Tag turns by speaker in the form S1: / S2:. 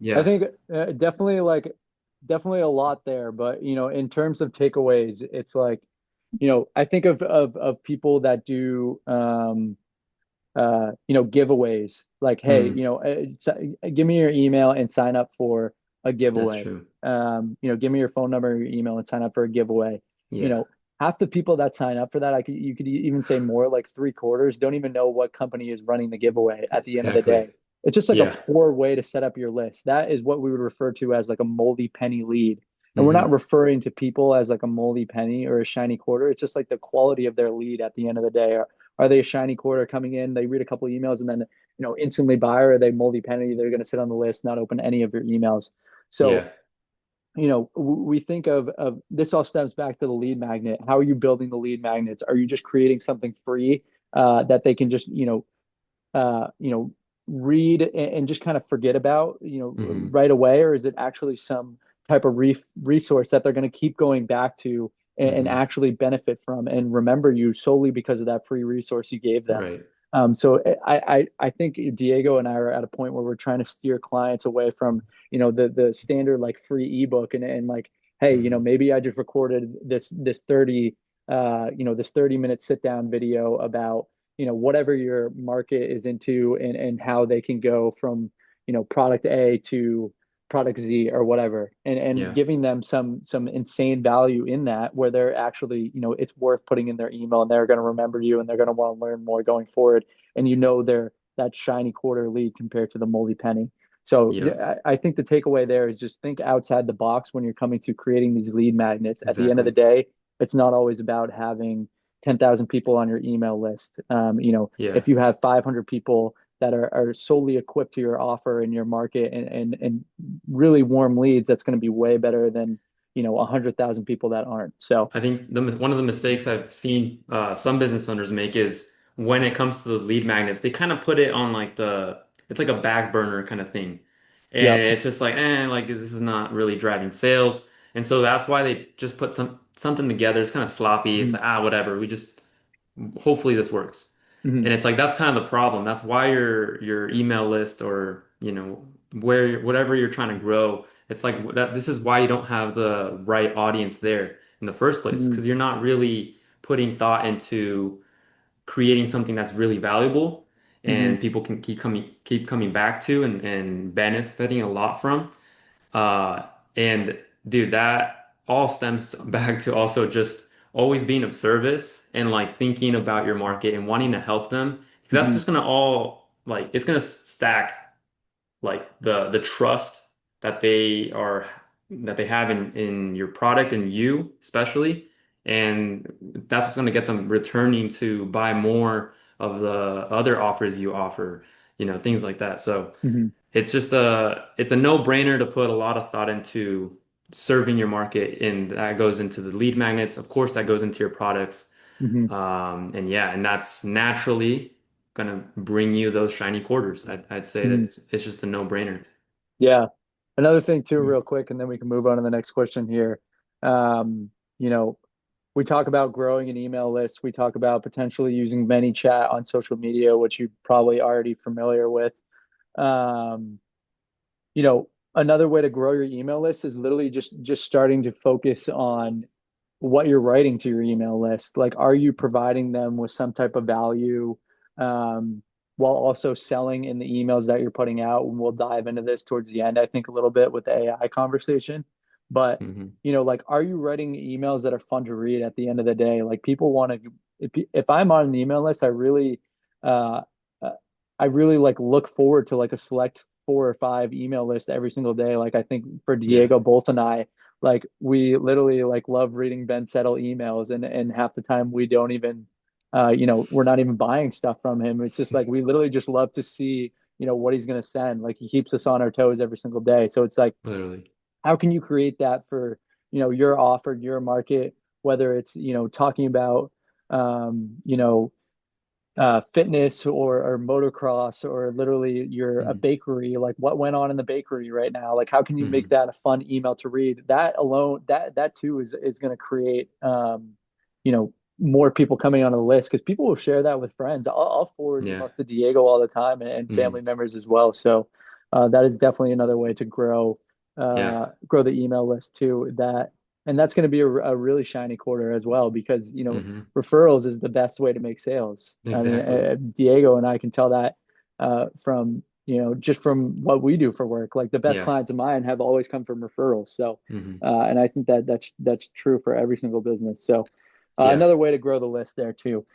S1: I
S2: Yeah.
S1: think definitely a lot there, but in terms of takeaways, it's like, I think of people that do giveaways like, hey,
S2: Mm,
S1: give me your email and sign up for a
S2: that's
S1: giveaway.
S2: true.
S1: Give me your phone number or your email and sign up for a giveaway. You
S2: Yeah,
S1: know, half the people that sign up for that, you could even say more, like three-quarters, don't even know what company is running the giveaway at the end of the
S2: exactly.
S1: day. It's just like a
S2: Yeah.
S1: poor way to set up your list. That is what we would refer to as like a moldy penny lead. And we're not
S2: Hmm.
S1: referring to people as like a moldy penny or a shiny quarter. It's just like the quality of their lead at the end of the day. Are they a shiny quarter coming in? They read a couple of emails and then instantly buy, or are they moldy penny? They're going to sit on the list, not open any of your emails. So
S2: Yeah.
S1: we think of this all stems back to the lead magnet. How are you building the lead magnets? Are you just creating something free that they can just read and just kind of forget about
S2: Hmm.
S1: right away, or is it actually some type of resource that they're going to keep going back to and
S2: Hmm.
S1: actually benefit from and remember you solely because of that free resource you gave them?
S2: Right.
S1: So I think Diego and I are at a point where we're trying to steer clients away from the standard like free ebook and like, hey,
S2: Hmm.
S1: maybe I just recorded this 30-minute sit down video about whatever your market is into and how they can go from product A to product Z or whatever, and
S2: Yeah.
S1: giving them some insane value in that, where they're actually it's worth putting in their email and they're going to remember you and they're going to want to learn more going forward, and they're that shiny quarter lead compared to the moldy penny. So
S2: Yeah.
S1: I think the takeaway there is just think outside the box when you're coming to creating these lead magnets. At the end of the
S2: Exactly.
S1: day, it's not always about having 10,000 people on your email list.
S2: Yeah.
S1: If you have 500 people that are solely equipped to your offer in your market and really warm leads, that's going to be way better than 100,000 people that aren't. So,
S2: I think one of the mistakes I've seen some business owners make is when it comes to those lead magnets, they kind of put it on like it's like a back burner kind of thing. And
S1: yep.
S2: it's just like, like this is not really driving sales. And so that's why they just put something together. It's kind of sloppy. It's
S1: Mhm.
S2: like, whatever. We just hopefully this works.
S1: Mhm.
S2: And it's like that's kind of the problem. That's why your email list or whatever you're trying to grow, it's like that this is why you don't have the right audience there in the first place
S1: Mhm.
S2: because you're not really putting thought into creating something that's really valuable
S1: Mhm.
S2: and people can keep coming back to and benefiting a lot from. Uh, and dude, that all stems back to also just always being of service and like thinking about your market and wanting to help them because that's
S1: Mhm.
S2: just gonna all like it's gonna stack like the trust that they have in your product and you especially, and that's what's gonna get them returning to buy more of the other offers you offer, things like that. So
S1: Mhm.
S2: it's a no-brainer to put a lot of thought into serving your market, and that goes into the lead magnets. Of course, that goes into your products.
S1: Mhm.
S2: And yeah, and that's naturally gonna bring you those shiny quarters. I'd say
S1: Mhm.
S2: that it's just a no-brainer.
S1: Yeah. Another thing too,
S2: Mm.
S1: real quick, and then we can move on to the next question here. Um, you know, we talk about growing an email list. We talk about potentially using ManyChat on social media, which you're probably already familiar with. Um, Another way to grow your email list is literally just starting to focus on what you're writing to your email list. Like, are you providing them with some type of value, um, while also selling in the emails that you're putting out? And we'll dive into this towards the end, I think, a little bit with the AI conversation. But
S2: Hmm.
S1: like, are you writing emails that are fun to read at the end of the day? Like, people want to. If I'm on an email list, uh, uh, I really like look forward to like a select 4 or 5 email list every single day. Like, I think for
S2: Yeah,
S1: Diego, Bolt and I, like, we literally like love reading Ben Settle emails, and half the time we don't even we're not even buying stuff from him. It's just like we literally just love to see what he's going to send. Like, he keeps us on our toes every single day. So it's like,
S2: literally.
S1: how can you create that for your offer, your market, whether it's talking about fitness or motocross, or literally you're a
S2: Hmm.
S1: bakery, like what went on in the bakery right now, like how can you make
S2: Hmm.
S1: that a fun email to read? That alone, that too is going to create you know more people coming on the list, because people will share that with friends. I'll forward
S2: Yeah.
S1: emails to Diego all the time, and family
S2: Hmm.
S1: members as well. So that is definitely another way to
S2: Yeah.
S1: grow the email list too. And that's going to be a really shiny quarter as well because
S2: Hmm.
S1: referrals is the best way to make sales. I mean,
S2: Exactly.
S1: Diego and I can tell that from just from what we do for work. Like the best
S2: Yeah.
S1: clients of mine have always come from referrals. So,
S2: Hmm.
S1: and I think that that's true for every single business. So,
S2: Yeah.
S1: another way to grow the list there too.